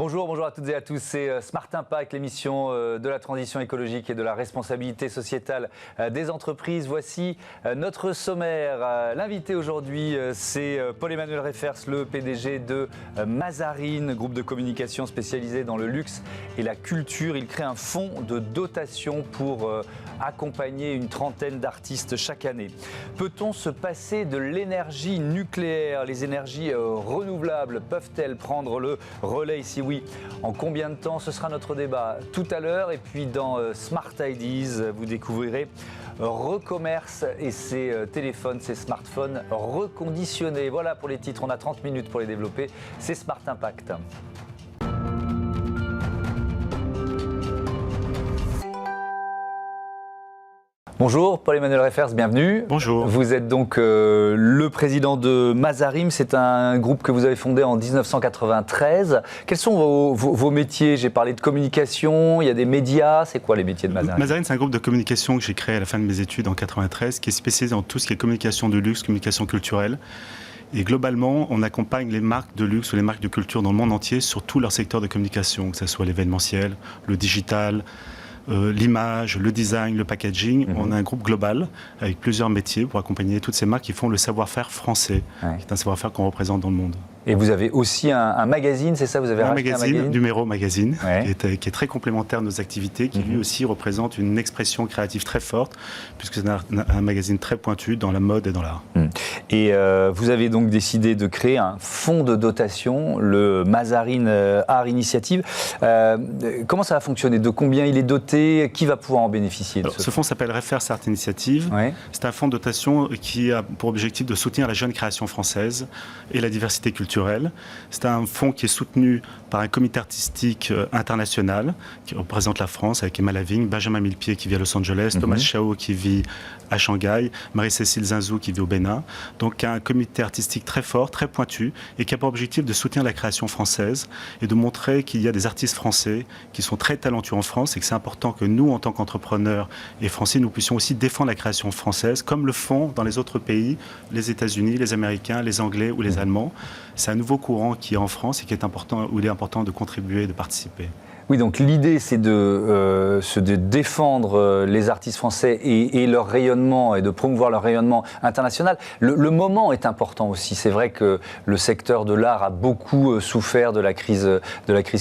Bonjour à toutes et à tous, c'est Smart Impact, l'émission de la transition écologique et de la responsabilité sociétale des entreprises. Voici notre sommaire. L'invité aujourd'hui, c'est Paul-Emmanuel Reifers, le PDG de Mazarine, groupe de communication spécialisé dans le luxe et la culture. Il crée un fonds de dotation pour accompagner une trentaine d'artistes chaque année. Peut-on se passer de l'énergie nucléaire? Les énergies renouvelables peuvent-elles prendre le relais ici? Oui. En combien de temps? Ce sera notre débat tout à l'heure. Et puis dans Smart Ideas, vous découvrirez Recommerce et ses téléphones, ses smartphones reconditionnés. Voilà pour les titres, on a 30 minutes pour les développer. C'est Smart Impact. Bonjour, Paul-Emmanuel Reifers, bienvenue. Bonjour. Vous êtes donc le président de Mazarine. C'est un groupe que vous avez fondé en 1993. Quels sont vos métiers? J'ai parlé de communication, il y a des médias. C'est quoi les métiers de Mazarine? Mazarine, c'est un groupe de communication que j'ai créé à la fin de mes études en 93, qui est spécialisé dans tout ce qui est communication de luxe, communication culturelle. Et globalement, on accompagne les marques de luxe ou les marques de culture dans le monde entier sur tout leur secteur de communication, que ce soit l'événementiel, le digital, l'image, le design, le packaging. On a un groupe global avec plusieurs métiers pour accompagner toutes ces marques qui font le savoir-faire français, qui est un savoir-faire qu'on représente dans le monde. Et vous avez aussi un magazine, c'est ça? Vous avez racheté un magazine, Numéro Magazine, qui est très complémentaire de nos activités, qui lui aussi représente une expression créative très forte, puisque c'est un magazine très pointu dans la mode et dans l'art. Et vous avez donc décidé de créer un fonds de dotation, le Mazarine Art Initiative. Comment ça va fonctionner? De combien il est doté? Qui va pouvoir en bénéficier? Ce fonds s'appelle Reifers Art Initiative. C'est un fonds de dotation qui a pour objectif de soutenir la jeune création française et la diversité culturelle. C'est un fonds qui est soutenu par un comité artistique international qui représente la France avec Emma Lavigne, Benjamin Millepied qui vit à Los Angeles, Thomas Chao qui vit à Shanghai, Marie-Cécile Zinzou qui vit au Bénin. Donc un comité artistique très fort, très pointu et qui a pour objectif de soutenir la création française et de montrer qu'il y a des artistes français qui sont très talentueux en France et que c'est important que nous, en tant qu'entrepreneurs et français, nous puissions aussi défendre la création française comme le font dans les autres pays, les États-Unis, les Américains, les Anglais ou les Allemands. C'est un nouveau courant qui est en France et qui est important, où il est important de contribuer et de participer. Oui, donc l'idée, c'est de défendre les artistes français et leur rayonnement et de promouvoir leur rayonnement international. Le moment est important aussi. C'est vrai que le secteur de l'art a beaucoup souffert de la crise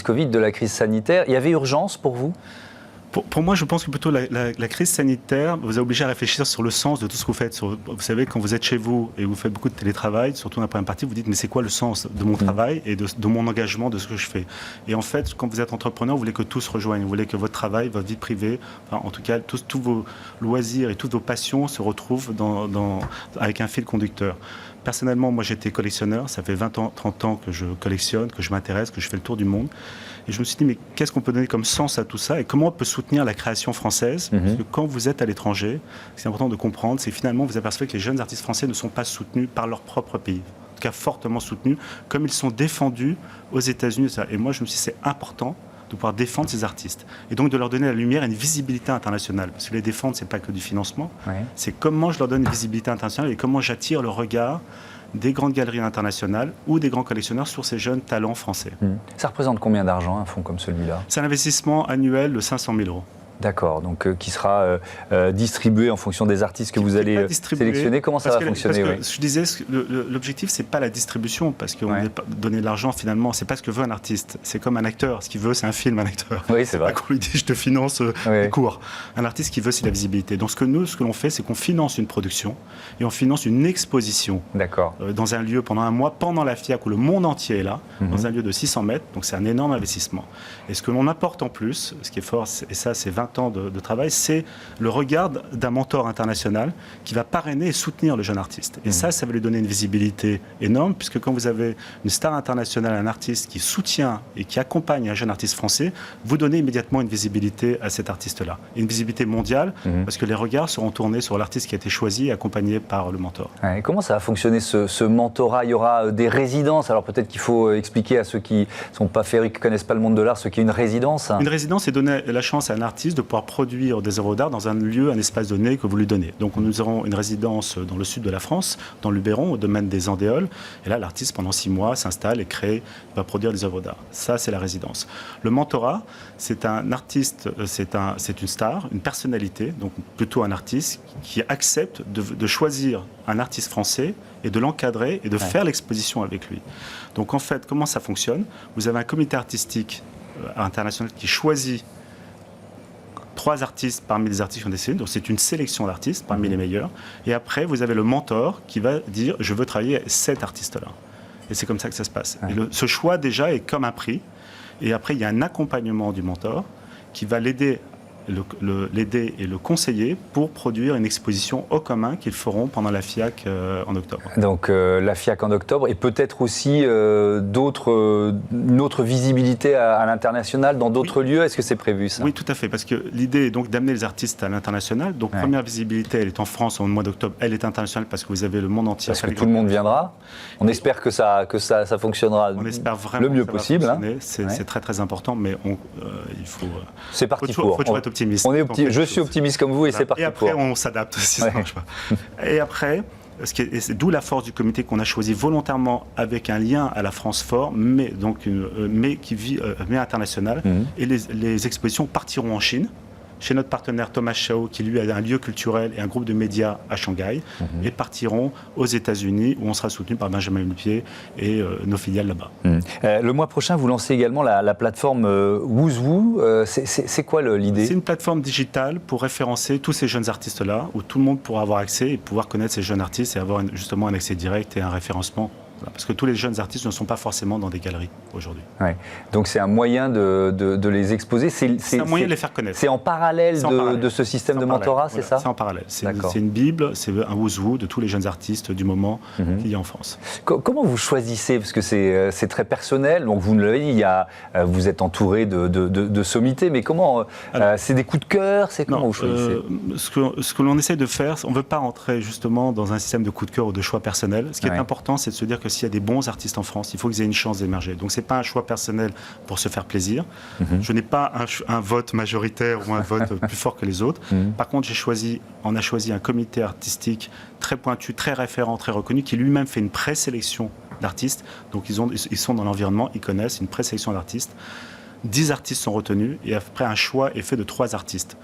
Covid, de la crise sanitaire. Il y avait urgence pour vous ? Pour moi, je pense que plutôt la crise sanitaire vous a obligé à réfléchir sur le sens de tout ce que vous faites. Vous savez, quand vous êtes chez vous et vous faites beaucoup de télétravail, surtout après un parti, vous dites mais c'est quoi le sens de mon travail et de mon engagement, de ce que je fais? Et en fait, quand vous êtes entrepreneur, vous voulez que tout se rejoigne. Vous voulez que votre travail, votre vie privée, enfin, en tout cas, tous vos loisirs et toutes vos passions se retrouvent avec un fil conducteur. Personnellement, moi j'étais collectionneur, ça fait 20 ans, 30 ans que je collectionne, que je m'intéresse, que je fais le tour du monde. Et je me suis dit, mais qu'est-ce qu'on peut donner comme sens à tout ça et comment on peut soutenir la création française? Parce que quand vous êtes à l'étranger, c'est important de comprendre, c'est finalement vous apercevez que les jeunes artistes français ne sont pas soutenus par leur propre pays. En tout cas, fortement soutenus, comme ils sont défendus aux États-Unis. Et moi, je me suis dit, c'est important de pouvoir défendre ces artistes. Et donc de leur donner la lumière et une visibilité internationale. Parce que les défendre, ce n'est pas que du financement. C'est comment je leur donne une visibilité internationale et comment j'attire le regard des grandes galeries internationales ou des grands collectionneurs sur ces jeunes talents français. Ça représente combien d'argent, un fonds comme celui-là? C'est un investissement annuel de 500 000 €. D'accord, donc qui sera distribué en fonction des artistes que vous allez sélectionner. Comment ça va fonctionner? Parce que je disais, l'objectif, c'est pas la distribution, parce qu'on veut donner de l'argent finalement, c'est pas ce que veut un artiste. C'est comme un acteur, ce qu'il veut, c'est un film, un acteur. Oui, c'est vrai. Pas qu'on lui dit, je te finance les cours. Un artiste, ce qu'il veut, c'est la visibilité. Donc ce que l'on fait, c'est qu'on finance une production et on finance une exposition dans un lieu pendant un mois, pendant la FIAC, où le monde entier est là, dans un lieu de 600 mètres. Donc c'est un énorme investissement. Et ce que l'on apporte en plus, ce qui est fort, et ça, c'est 20 ans de travail, c'est le regard d'un mentor international qui va parrainer et soutenir le jeune artiste. Et ça va lui donner une visibilité énorme, puisque quand vous avez une star internationale, un artiste qui soutient et qui accompagne un jeune artiste français, vous donnez immédiatement une visibilité à cet artiste-là. Et une visibilité mondiale, parce que les regards seront tournés sur l'artiste qui a été choisi et accompagné par le mentor. Et comment ça va fonctionner ce mentorat? Il y aura des résidences. Alors peut-être qu'il faut expliquer à ceux qui ne sont pas férus, qui ne connaissent pas le monde de l'art, ce qu'est une résidence. Une résidence, c'est donner la chance à un artiste de pouvoir produire des œuvres d'art dans un lieu, un espace donné que vous lui donnez. Donc nous aurons une résidence dans le sud de la France, dans Luberon, au domaine des Andéoles. Et là, l'artiste, pendant 6 mois, s'installe et crée, va produire des œuvres d'art. Ça, c'est la résidence. Le mentorat, c'est un artiste, c'est une star, une personnalité, donc plutôt un artiste qui accepte de choisir un artiste français et de l'encadrer et de faire l'exposition avec lui. Donc en fait, comment ça fonctionne? Vous avez un comité artistique international qui choisit 3 artistes parmi les artistes qui ont décidé. Donc c'est une sélection d'artistes parmi les meilleurs. Et après, vous avez le mentor qui va dire « je veux travailler avec cet artiste-là ». Et c'est comme ça que ça se passe. Et ce choix déjà est comme un prix. Et après, il y a un accompagnement du mentor qui va l'aider et le conseiller pour produire une exposition au commun qu'ils feront pendant la FIAC en octobre. Donc la FIAC en octobre et peut-être aussi une autre visibilité à l'international dans d'autres lieux. Est-ce que c'est prévu ça? Oui, tout à fait, parce que l'idée est donc d'amener les artistes à l'international. Donc première visibilité, elle est en France au mois d'octobre, elle est internationale parce que vous avez le monde entier. Parce que tout le monde viendra. On espère que ça fonctionnera on espère vraiment le mieux possible. C'est très très important, mais il faut... C'est parti pour. Il faut toujours être optimiste. Je suis optimiste comme vous et c'est parti pour. Et après, on s'adapte aussi. Et après, d'où la force du comité qu'on a choisi volontairement avec un lien à la France fort, mais international. Et les expositions partiront en Chine, chez notre partenaire Thomas Chao, qui lui a un lieu culturel et un groupe de médias à Shanghai, et partiront aux États-Unis, où on sera soutenu par Benjamin Millepied et nos filiales là-bas. Le mois prochain, vous lancez également la plateforme Woozoo. C'est quoi l'idée? C'est une plateforme digitale pour référencer tous ces jeunes artistes-là, où tout le monde pourra avoir accès et pouvoir connaître ces jeunes artistes et avoir justement un accès direct et un référencement. Parce que tous les jeunes artistes ne sont pas forcément dans des galeries aujourd'hui. Ouais. Donc c'est un moyen de les exposer. C'est un moyen de les faire connaître. C'est en parallèle de ce système de mentorat, c'est ça? C'est en parallèle. C'est une bible, c'est un Woozoo de tous les jeunes artistes du moment qu'il y a en France. Comment vous choisissez? Parce que c'est très personnel. Donc vous l'avez dit, vous êtes entouré de sommités, mais comment c'est des coups de cœur? C'est comment vous choisissez? Ce que l'on essaie de faire, on ne veut pas rentrer justement dans un système de coups de cœur ou de choix personnel. Ce qui est important, c'est de se dire que s'il y a des bons artistes en France, il faut qu'ils aient une chance d'émerger. Donc ce n'est pas un choix personnel pour se faire plaisir. Je n'ai pas un vote majoritaire ou un vote plus fort que les autres. Par contre, on a choisi un comité artistique très pointu, très référent, très reconnu, qui lui-même fait une présélection d'artistes. Donc ils sont dans l'environnement, ils connaissent une présélection d'artistes. 10 artistes sont retenus et après un choix est fait de 3 artistes.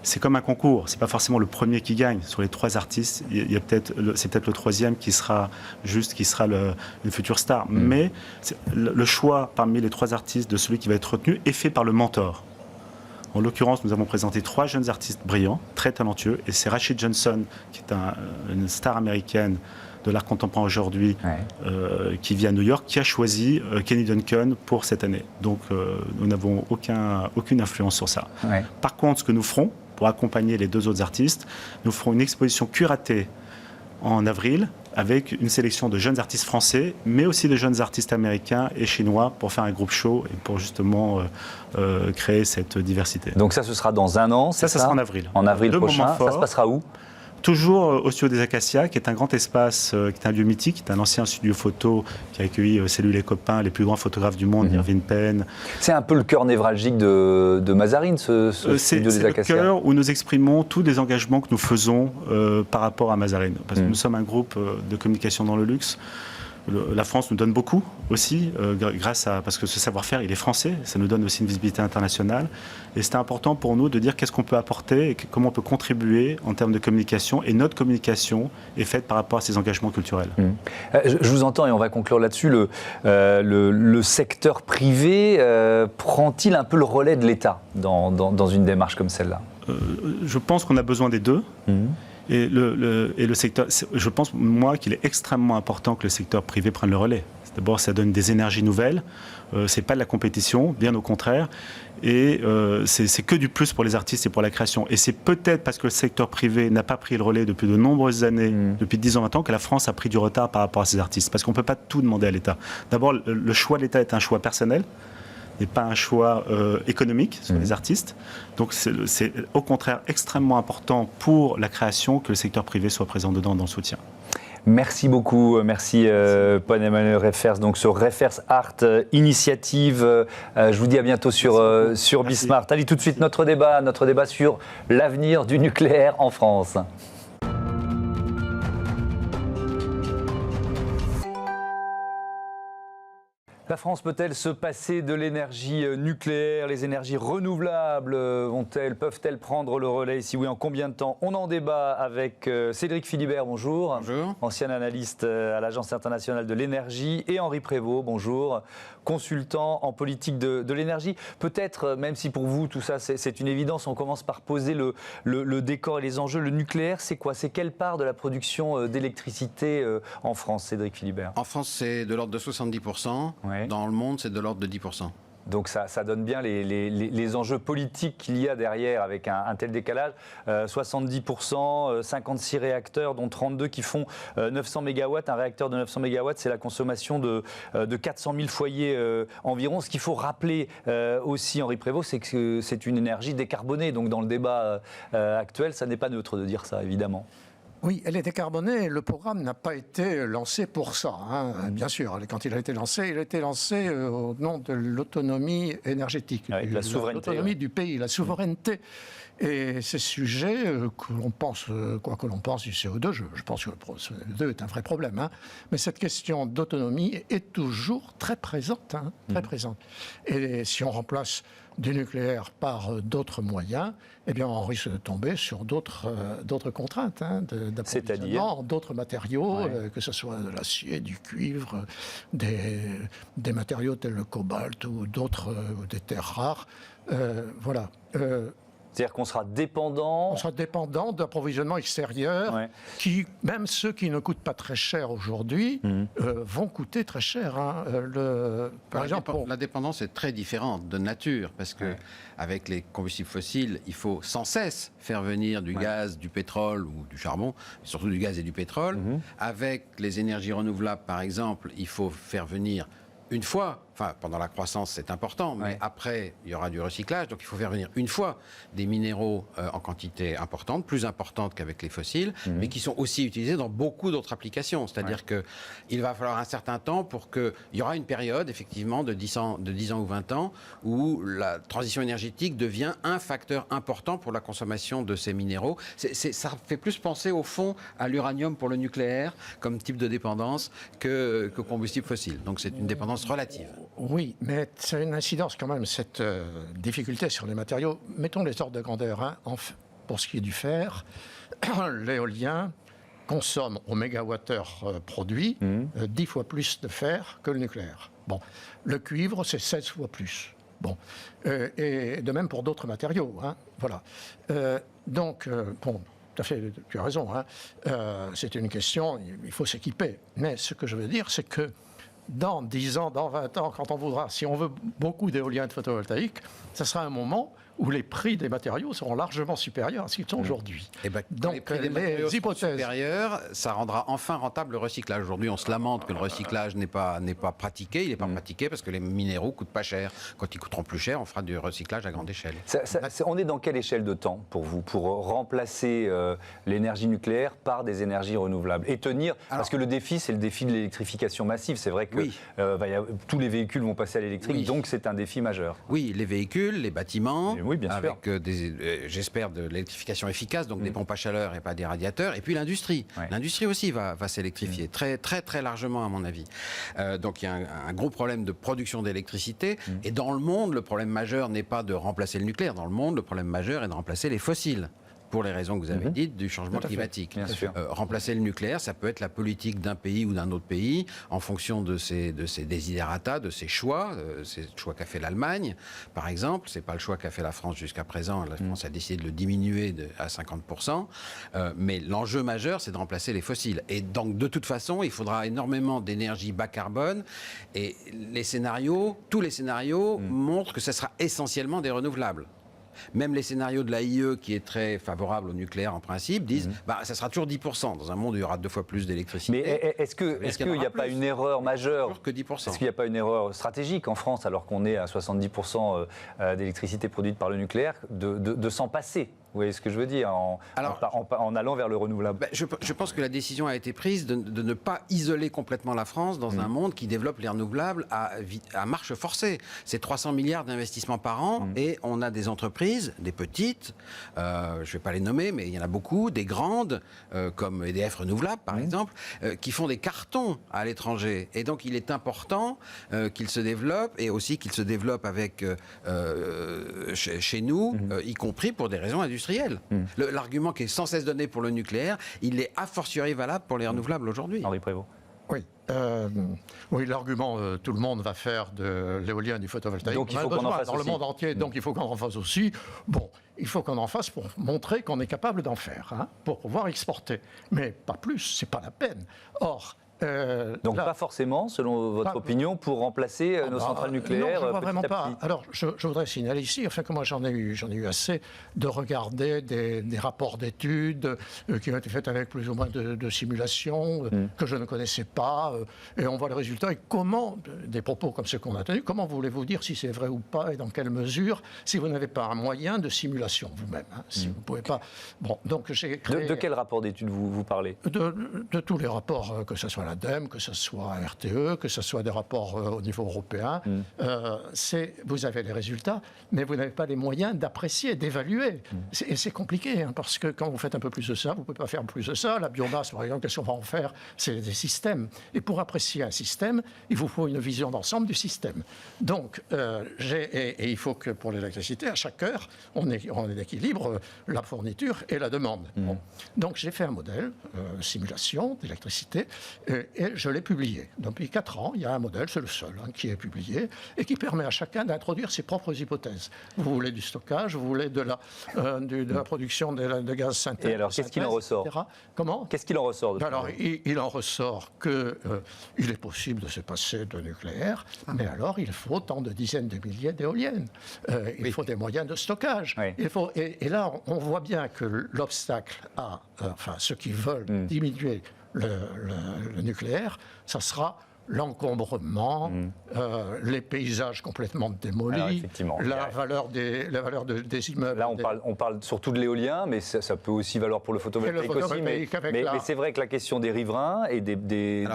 C'est comme un concours, c'est pas forcément le premier qui gagne. Sur les 3 artistes, c'est peut-être le 3e qui sera une future star. Mais le choix parmi les 3 artistes de celui qui va être retenu est fait par le mentor. En l'occurrence, nous avons présenté 3 jeunes artistes brillants, très talentueux, et c'est Rashid Johnson, qui est une star américaine de l'art contemporain aujourd'hui, qui vit à New York, qui a choisi Kenny Duncan pour cette année. Donc nous n'avons aucune influence sur ça. Par contre, ce que nous ferons, pour accompagner les 2 autres artistes, nous ferons une exposition curatée en avril avec une sélection de jeunes artistes français, mais aussi de jeunes artistes américains et chinois pour faire un groupe show et pour justement créer cette diversité. Donc ça, ce sera dans un an, ça sera en avril. En avril prochain, ça se passera où? Toujours au studio des Acacias, qui est un grand espace, qui est un lieu mythique, qui est un ancien studio photo qui a accueilli Salut les copains, les plus grands photographes du monde, Irving Penn. C'est un peu le cœur névralgique de Mazarine, ce studio des Acacias. C'est le cœur où nous exprimons tous les engagements que nous faisons par rapport à Mazarine. Parce que nous sommes un groupe de communication dans le luxe. La France nous donne beaucoup aussi, parce que ce savoir-faire, il est français, ça nous donne aussi une visibilité internationale. Et c'était important pour nous de dire qu'est-ce qu'on peut apporter et comment on peut contribuer en termes de communication. Et notre communication est faite par rapport à ces engagements culturels. Je vous entends et on va conclure là-dessus. Le secteur privé prend-il un peu le relais de l'État dans une démarche comme celle-là? Je pense qu'on a besoin des deux. Et le secteur, je pense, moi, qu'il est extrêmement important que le secteur privé prenne le relais. D'abord, ça donne des énergies nouvelles. C'est pas de la compétition, bien au contraire. Et c'est que du plus pour les artistes et pour la création. Et c'est peut-être parce que le secteur privé n'a pas pris le relais depuis de nombreuses années, depuis 10 ans, 20 ans, que la France a pris du retard par rapport à ces artistes. Parce qu'on ne peut pas tout demander à l'État. D'abord, le choix de l'État est un choix personnel, n'est pas un choix économique sur les artistes. Donc c'est au contraire extrêmement important pour la création que le secteur privé soit présent dedans dans le soutien. Merci beaucoup, merci Paul-Emmanuel Reifers, donc sur Reifers Art Initiative. Je vous dis à bientôt sur Bismart. Allez, tout de suite notre débat sur l'avenir du nucléaire en France. La France peut-elle se passer de l'énergie nucléaire? Les énergies renouvelables peuvent-elles prendre le relais? Si oui, en combien de temps? On en débat avec Cédric Philibert, bonjour. Bonjour. Ancien analyste à l'Agence internationale de l'énergie, et Henri Prévost, bonjour. Consultant en politique de l'énergie. Peut-être, même si pour vous tout ça c'est une évidence, on commence par poser le décor et les enjeux. Le nucléaire, c'est quoi? C'est quelle part de la production d'électricité en France, Cédric Philibert? En France, c'est de l'ordre de 70%. Ouais. Dans le monde, c'est de l'ordre de 10%. Donc ça donne bien les enjeux politiques qu'il y a derrière avec un tel décalage. 70%, 56 réacteurs, dont 32 qui font 900 MW. Un réacteur de 900 MW, c'est la consommation de 400 000 foyers environ. Ce qu'il faut rappeler aussi, Henri Prévost, c'est que c'est une énergie décarbonée. Donc dans le débat actuel, ça n'est pas neutre de dire ça, évidemment. Oui, elle est décarbonée. Le programme n'a pas été lancé pour ça, hein. Bien sûr, quand il a été lancé au nom de l'autonomie énergétique, de la souveraineté, l'autonomie du pays, la souveraineté. Et ces sujets, que l'on pense, quoi que l'on pense du CO2, je pense que le CO2 est un vrai problème, hein. Mais cette question d'autonomie est toujours très présente, hein, très présente. Et si on remplace du nucléaire par d'autres moyens, eh bien on risque de tomber sur d'autres contraintes, hein, d'approvisionnement, d'autres matériaux, que ce soit de l'acier, du cuivre, des matériaux tels le cobalt ou d'autres, des terres rares. Voilà. C'est-à-dire qu'on sera dépendant... On sera dépendant d'approvisionnement extérieur, qui, même ceux qui ne coûtent pas très cher aujourd'hui, vont coûter très cher, hein. Par exemple, la dépendance est très différente de nature, parce que avec les combustibles fossiles, il faut sans cesse faire venir du gaz, du pétrole ou du charbon, surtout du gaz et du pétrole. Avec les énergies renouvelables, par exemple, il faut faire venir une fois, enfin pendant la croissance c'est important, mais après il y aura du recyclage, donc il faut faire venir une fois des minéraux en quantité importante, plus importante qu'avec les fossiles, mais qui sont aussi utilisés dans beaucoup d'autres applications. C'est-à-dire qu'il va falloir un certain temps pour qu'il y aura une période effectivement de 10 ans ou 20 ans où la transition énergétique devient un facteur important pour la consommation de ces minéraux. Ça fait plus penser au fond à l'uranium pour le nucléaire comme type de dépendance que combustible fossile. Donc c'est une dépendance relative. Oui, mais c'est une incidence quand même, cette difficulté sur les matériaux. Mettons les ordres de grandeur, hein. Pour ce qui est du fer, l'éolien consomme au mégawattheure produit 10 fois plus de fer que le nucléaire. Bon, le cuivre, c'est 16 fois plus. Bon, et de même pour d'autres matériaux, hein. Voilà. Donc, bon, tout à fait, tu as raison, hein. C'est une question, il faut s'équiper. Mais ce que je veux dire, c'est que dans 10 ans, dans 20 ans, quand on voudra, si on veut beaucoup d'éolien et de photovoltaïque, ça sera un moment où les prix des matériaux seront largement supérieurs à ce qu'ils sont aujourd'hui. Et donc, les prix des matériaux hypothèses supérieurs, ça rendra enfin rentable le recyclage. Aujourd'hui, on se lamente que le recyclage n'est pas pratiqué. Il n'est pas pratiqué parce que les minéraux coûtent pas cher. Quand ils coûteront plus cher, on fera du recyclage à grande échelle. On est dans quelle échelle de temps pour vous, pour remplacer l'énergie nucléaire par des énergies renouvelables et tenir, parce que le défi, c'est le défi de l'électrification massive. C'est vrai que tous les véhicules vont passer à l'électrique, donc c'est un défi majeur. Oui, les véhicules, les bâtiments. Oui, bien sûr. Avec j'espère de l'électrification efficace, donc des pompes à chaleur et pas des radiateurs. Et puis l'industrie. L'industrie aussi va s'électrifier très, très, très largement, à mon avis. Donc il y a un gros problème de production d'électricité. Et dans le monde, le problème majeur n'est pas de remplacer le nucléaire. Dans le monde, le problème majeur est de remplacer les fossiles. Pour les raisons que vous avez dites, du changement climatique. Remplacer le nucléaire, ça peut être la politique d'un pays ou d'un autre pays en fonction de ses desiderata, de ses choix. C'est le choix qu'a fait l'Allemagne, par exemple. C'est pas le choix qu'a fait la France jusqu'à présent. La France a décidé de le diminuer à 50%. Mais l'enjeu majeur, c'est de remplacer les fossiles. Et donc, de toute façon, il faudra énormément d'énergie bas carbone. Et les scénarios, tous les scénarios montrent que ce sera essentiellement des renouvelables. Même les scénarios de l'AIE, qui est très favorable au nucléaire en principe, disent ça sera toujours 10%. Dans un monde où il y aura 2 fois plus d'électricité. Mais est-ce qu'il n'y a pas une erreur majeure que 10%. Est-ce qu'il n'y a pas une erreur stratégique en France, alors qu'on est à 70% d'électricité produite par le nucléaire, de s'en passer Vous voyez ce que je veux dire, en allant vers le renouvelable. Je pense que la décision a été prise de ne pas isoler complètement la France dans un monde qui développe les renouvelables à marche forcée. C'est 300 milliards d'investissements par an et on a des entreprises, des petites, je ne vais pas les nommer, mais il y en a beaucoup, des grandes, comme EDF Renouvelables par exemple, qui font des cartons à l'étranger. Et donc il est important qu'ils se développent et aussi qu'ils se développent avec chez nous, y compris pour des raisons industrielles. L'argument qui est sans cesse donné pour le nucléaire, il est a fortiori valable pour les renouvelables aujourd'hui. Henri Prévost. Oui, oui, l'argument tout le monde va faire de l'éolien, du photovoltaïque. Donc il faut qu'on en fasse dans le monde entier, donc il faut qu'on en fasse aussi. Bon, il faut qu'on en fasse pour montrer qu'on est capable d'en faire, pour pouvoir exporter. Mais pas plus, c'est pas la peine. Or, donc pas forcément, selon votre opinion, pour remplacer nos centrales nucléaires. Non, je vois vraiment pas. Alors, je voudrais signaler ici, enfin que moi j'en ai eu assez de regarder des rapports d'études qui ont été faits avec plus ou moins de simulations que je ne connaissais pas, et on voit le résultat. Et comment, des propos comme ceux qu'on a tenus, comment voulez-vous dire si c'est vrai ou pas et dans quelle mesure, si vous n'avez pas un moyen de simulation vous-même, si vous pouvez pas. Bon, donc j'ai créé. De quel rapport d'études vous parlez? De tous les rapports, que ce soit l'ADEME, que ce soit RTE, que ce soit des rapports au niveau européen. Vous avez les résultats, mais vous n'avez pas les moyens d'apprécier, d'évaluer. Et c'est compliqué, parce que quand vous faites un peu plus de ça, vous ne pouvez pas faire plus de ça. La biomasse, par exemple, qu'est-ce qu'on va en faire? C'est des systèmes. Et pour apprécier un système, il vous faut une vision d'ensemble du système. Donc, et il faut que pour l'électricité, à chaque heure, on équilibre la fourniture et la demande. Bon. Donc, j'ai fait un modèle, simulation d'électricité, et je l'ai publié. Depuis 4 ans, il y a un modèle, c'est le seul, qui est publié, et qui permet à chacun d'introduire ses propres hypothèses. Vous voulez du stockage, vous voulez de la production de gaz synthétique. Et alors, qu'est-ce qu'il en ressort? Comment? Qu'est-ce qu'il en ressort? Alors, il en ressort qu'il est possible de se passer de nucléaire, mais alors il faut tant de dizaines de milliers d'éoliennes. Il faut des moyens de stockage. Oui. Et là, on voit bien que l'obstacle à ceux qui veulent diminuer le nucléaire, ça sera l'encombrement, les paysages complètement démolis, la valeur des immeubles. Là, on parle surtout de l'éolien, mais ça peut aussi valoir pour le photovoltaïque aussi. Mais c'est vrai que la question des riverains et des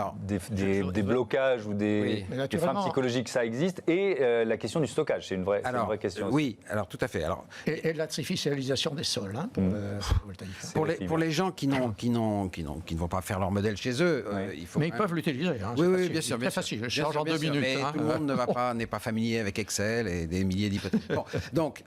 blocages ou des freins psychologiques, ça existe. Et la question du stockage, c'est une vraie question aussi. Oui, alors tout à fait. Alors, et l'artificialisation des sols pour le photovoltaïque. Pour les gens qui ne vont pas faire leur modèle chez eux, il faut. Mais ils peuvent l'utiliser. Oui, bien sûr. Très facile, je change en 2 minutes. Mais tout le monde n'est pas familier avec Excel et des milliers d'hypothèses. Bon, donc,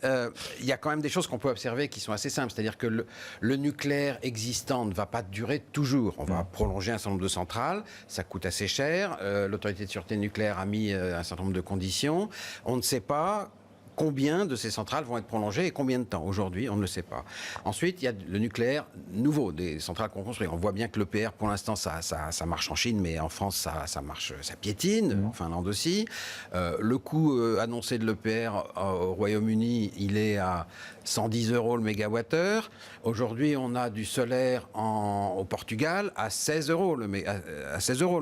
il y a quand même des choses qu'on peut observer qui sont assez simples. C'est-à-dire que le nucléaire existant ne va pas durer toujours. On va prolonger un certain nombre de centrales. Ça coûte assez cher. L'autorité de sûreté nucléaire a mis un certain nombre de conditions. On ne sait pas combien de ces centrales vont être prolongées et combien de temps? Aujourd'hui, on ne le sait pas. Ensuite, il y a le nucléaire nouveau, des centrales qu'on construit. On voit bien que l'EPR, pour l'instant, ça marche en Chine, mais en France, ça marche, ça piétine, en Finlande aussi. Le coût annoncé de l'EPR au Royaume-Uni, il est à 110 € le mégawattheure. Aujourd'hui, on a du solaire au Portugal à 16 € le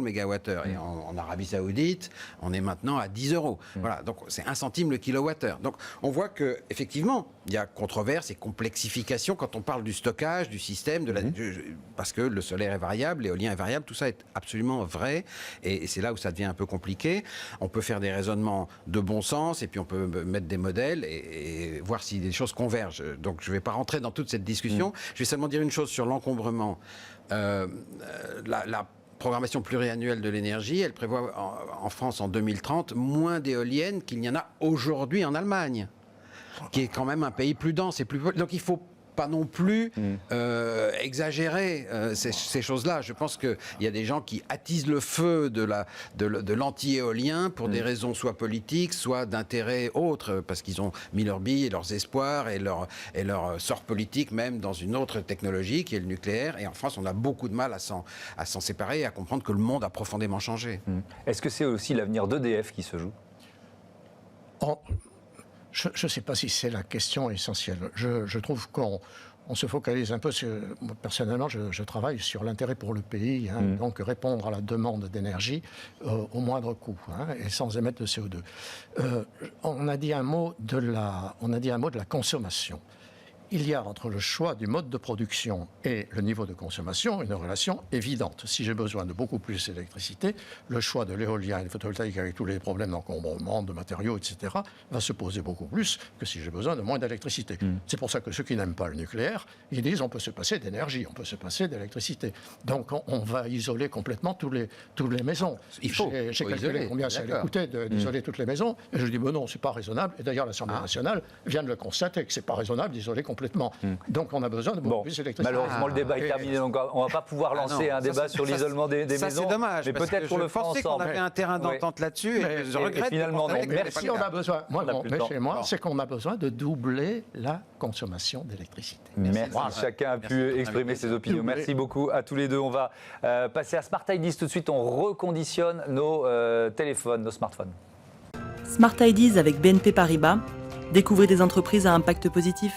mégawattheure. Et en Arabie Saoudite, on est maintenant à 10 €. Voilà, donc c'est 1 centime le kilowattheure. Donc on voit qu'effectivement, il y a controverse et complexification quand on parle du stockage, du système, parce que le solaire est variable, l'éolien est variable, tout ça est absolument vrai. Et c'est là où ça devient un peu compliqué. On peut faire des raisonnements de bon sens et puis on peut mettre des modèles et voir si des choses convergent. Donc je ne vais pas rentrer dans toute cette discussion. Je vais seulement dire une chose sur l'encombrement. La programmation pluriannuelle de l'énergie, elle prévoit en France en 2030 moins d'éoliennes qu'il n'y en a aujourd'hui en Allemagne, qui est quand même un pays plus dense et plus... Donc il faut pas non plus exagérer ces choses-là. Je pense qu'il y a des gens qui attisent le feu de l'anti-éolien pour des raisons soit politiques, soit d'intérêts autres, parce qu'ils ont mis leurs billes et leurs espoirs et leur sort politique même dans une autre technologie qui est le nucléaire. Et en France, on a beaucoup de mal à s'en séparer et à comprendre que le monde a profondément changé. Est-ce que c'est aussi l'avenir d'EDF qui se joue? Je ne sais pas si c'est la question essentielle. Je trouve qu'on se focalise un peu sur... Moi, personnellement, je travaille sur l'intérêt pour le pays, donc répondre à la demande d'énergie au moindre coût, et sans émettre de CO2. On a dit un mot de la consommation. il y a entre le choix du mode de production et le niveau de consommation une relation évidente. Si j'ai besoin de beaucoup plus d'électricité, le choix de l'éolien et du photovoltaïque avec tous les problèmes d'encombrement, de matériaux, etc., va se poser beaucoup plus que si j'ai besoin de moins d'électricité. C'est pour ça que ceux qui n'aiment pas le nucléaire, ils disent on peut se passer d'énergie, on peut se passer d'électricité. Donc on va isoler complètement toutes les maisons. J'ai calculé combien ça allait coûter d'isoler toutes les maisons, et je dis bon non, c'est pas raisonnable. Et d'ailleurs l'Assemblée nationale vient de le constater que c'est pas raisonnable d'isoler complètement. Donc on a besoin de beaucoup plus d'électricité. Malheureusement, le débat est terminé, donc on ne va pas pouvoir lancer un débat sur l'isolement des maisons. C'est dommage, mais peut-être qu'on le fera ensemble. Je pensais qu'on avait un terrain d'entente là-dessus, et je regrette. Finalement, non. Merci, on a besoin. Chez moi, c'est qu'on a besoin de doubler la consommation d'électricité. Merci. Chacun a pu exprimer ses opinions. Merci beaucoup à tous les deux. On va passer à Smart Ideas tout de suite. On reconditionne nos téléphones, nos smartphones. Smart Ideas avec BNP Paribas. Découvrez des entreprises à impact positif.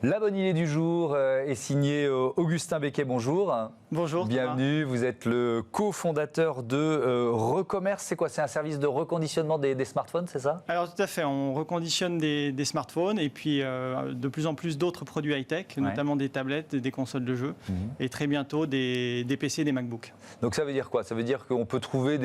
La bonne idée du jour est signée Augustin Becquet. Bonjour. Bonjour. Bienvenue. Vous êtes le cofondateur de Recommerce. C'est quoi? C'est un service de reconditionnement des smartphones, c'est ça? Alors tout à fait. On reconditionne des smartphones et puis de plus en plus d'autres produits high-tech, notamment des tablettes, des consoles de jeux et très bientôt des PC, des MacBooks. Donc ça veut dire quoi? Ça veut dire qu'on peut trouver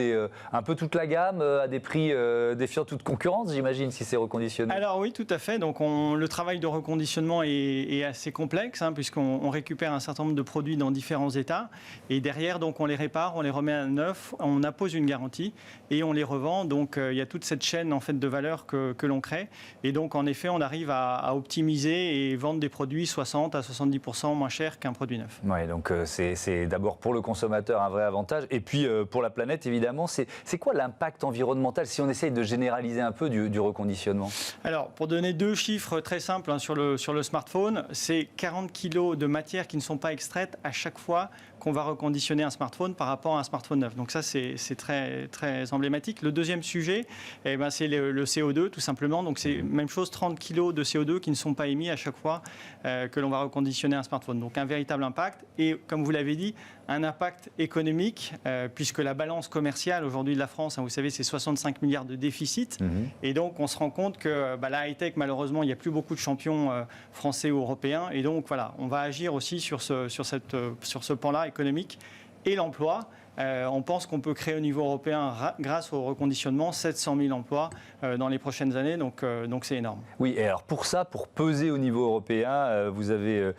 un peu toute la gamme à des prix défiant toute concurrence, j'imagine, si c'est reconditionné. Alors oui, tout à fait. Donc le travail de reconditionnement est assez complexe puisqu'on récupère un certain nombre de produits dans différents états et derrière donc on les répare, on les remet à neuf, on impose une garantie et on les revend. Donc il y a toute cette chaîne en fait de valeur que l'on crée et donc en effet on arrive à optimiser et vendre des produits 60 à 70% moins chers qu'un produit neuf. Oui, donc c'est d'abord pour le consommateur un vrai avantage et puis pour la planète évidemment. C'est quoi l'impact environnemental si on essaye de généraliser un peu du reconditionnement? Alors pour donner deux chiffres très simples sur le smartphone, c'est 40 kg de matières qui ne sont pas extraites à chaque fois qu'on va reconditionner un smartphone par rapport à un smartphone neuf. Donc ça, c'est très, très emblématique. Le deuxième sujet, c'est le CO2, tout simplement. Donc c'est même chose, 30 kg de CO2 qui ne sont pas émis à chaque fois que l'on va reconditionner un smartphone. Donc un véritable impact. Et comme vous l'avez dit, un impact économique, puisque la balance commerciale aujourd'hui de la France, vous savez, c'est 65 milliards de déficit. Et donc on se rend compte que la high-tech, malheureusement, il n'y a plus beaucoup de champions français ou européens. Et donc voilà, on va agir aussi sur ce pan-là économique et l'emploi. On pense qu'on peut créer au niveau européen, grâce au reconditionnement, 700 000 emplois dans les prochaines années, donc c'est énorme. Oui, et alors pour ça, pour peser au niveau européen, vous avez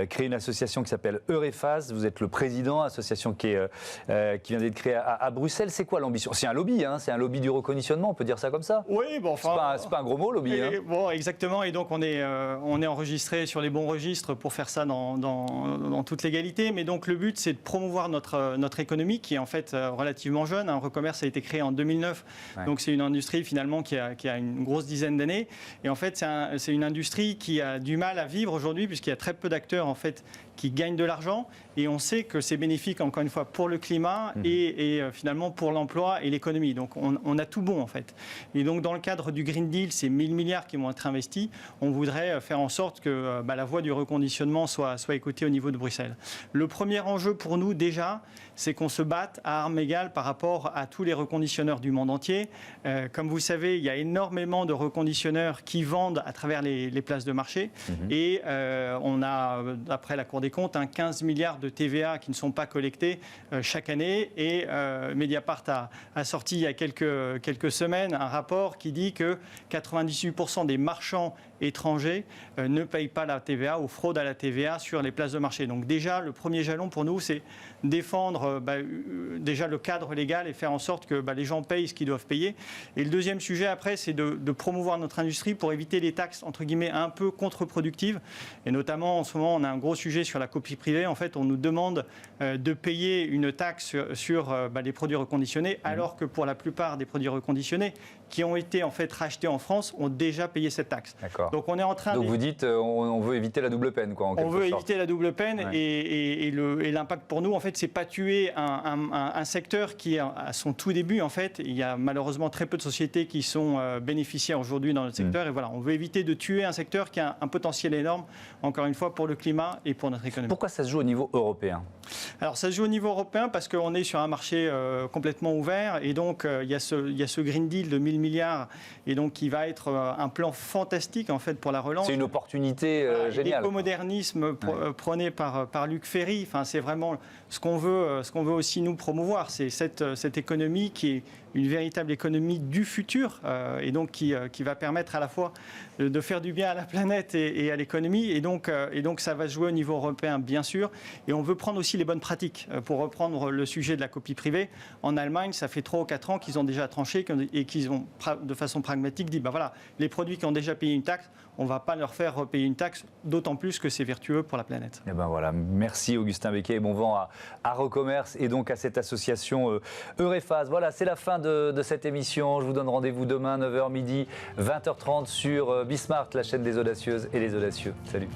créé une association qui s'appelle Eurephase. Vous êtes le président, association qui vient d'être créée à Bruxelles. C'est quoi l'ambition? C'est un lobby, c'est un lobby du reconditionnement, on peut dire ça comme ça? Oui, bon, enfin... C'est pas un gros mot, lobby. Bon, exactement, et donc on est enregistré sur les bons registres pour faire ça dans toute légalité, mais donc le but, c'est de promouvoir notre économie, qui est en fait relativement jeune. Recommerce a été créé en 2009, donc c'est une industrie finalement qui a une grosse dizaine d'années. Et en fait, c'est une industrie qui a du mal à vivre aujourd'hui, puisqu'il y a très peu d'acteurs en fait qui gagnent de l'argent. Et on sait que c'est bénéfique, encore une fois, pour le climat et finalement pour l'emploi et l'économie. Donc on a tout bon en fait. Et donc dans le cadre du Green Deal, ces 1000 milliards qui vont être investis, on voudrait faire en sorte que la voie du reconditionnement soit écoutée au niveau de Bruxelles. Le premier enjeu pour nous déjà, c'est qu'on se batte à armes égales par rapport à tous les reconditionneurs du monde entier. Comme vous savez, il y a énormément de reconditionneurs qui vendent à travers les places de marché. Et on a, d'après la Cour des comptes, 15 milliards de TVA qui ne sont pas collectés chaque année. Et Mediapart a sorti il y a quelques semaines un rapport qui dit que 98% des marchands étrangers ne payent pas la TVA ou fraudent à la TVA sur les places de marché. Donc déjà, le premier jalon pour nous, c'est défendre déjà le cadre légal et faire en sorte que les gens payent ce qu'ils doivent payer. Et le deuxième sujet après, c'est de promouvoir notre industrie pour éviter les taxes entre guillemets un peu contre-productives. Et notamment en ce moment, on a un gros sujet sur la copie privée. En fait, on nous demande de payer une taxe sur les produits reconditionnés, alors que pour la plupart des produits reconditionnés qui ont été en fait rachetés en France ont déjà payé cette taxe. Donc on est en train. Donc vous dites, on veut éviter la double peine, quoi. On veut éviter la double peine et l'impact pour nous, en fait, c'est pas tuer un secteur qui est à son tout début. En fait, il y a malheureusement très peu de sociétés qui sont bénéficiaires aujourd'hui dans notre secteur. Et voilà, on veut éviter de tuer un secteur qui a un potentiel énorme, encore une fois, pour le climat et pour notre économie. Pourquoi ça se joue au niveau européen ? Alors ça se joue au niveau européen parce qu'on est sur un marché complètement ouvert et donc il y a ce Green Deal de 1000 milliards et donc qui va être un plan fantastique en fait pour la relance. C'est une opportunité géniale. L'écomodernisme prôné par Luc Ferry, enfin, c'est vraiment ce qu'on veut aussi nous promouvoir, c'est cette économie qui est une véritable économie du futur et donc qui va permettre à la fois de faire du bien à la planète et à l'économie et donc ça va se jouer au niveau européen bien sûr et on veut prendre aussi les bonnes pratiques pour reprendre le sujet de la copie privée. En Allemagne, ça fait 3 ou 4 ans qu'ils ont déjà tranché et qu'ils ont de façon pragmatique dit voilà, les produits qui ont déjà payé une taxe, on ne va pas leur faire payer une taxe, d'autant plus que c'est vertueux pour la planète. Et ben voilà, merci Augustin Becquet et bon vent à Recommerce et donc à cette association Eurephase. Voilà, c'est la fin de cette émission. Je vous donne rendez-vous demain, 9h midi, 20h30 sur Bismart, la chaîne des audacieuses et les audacieux. Salut.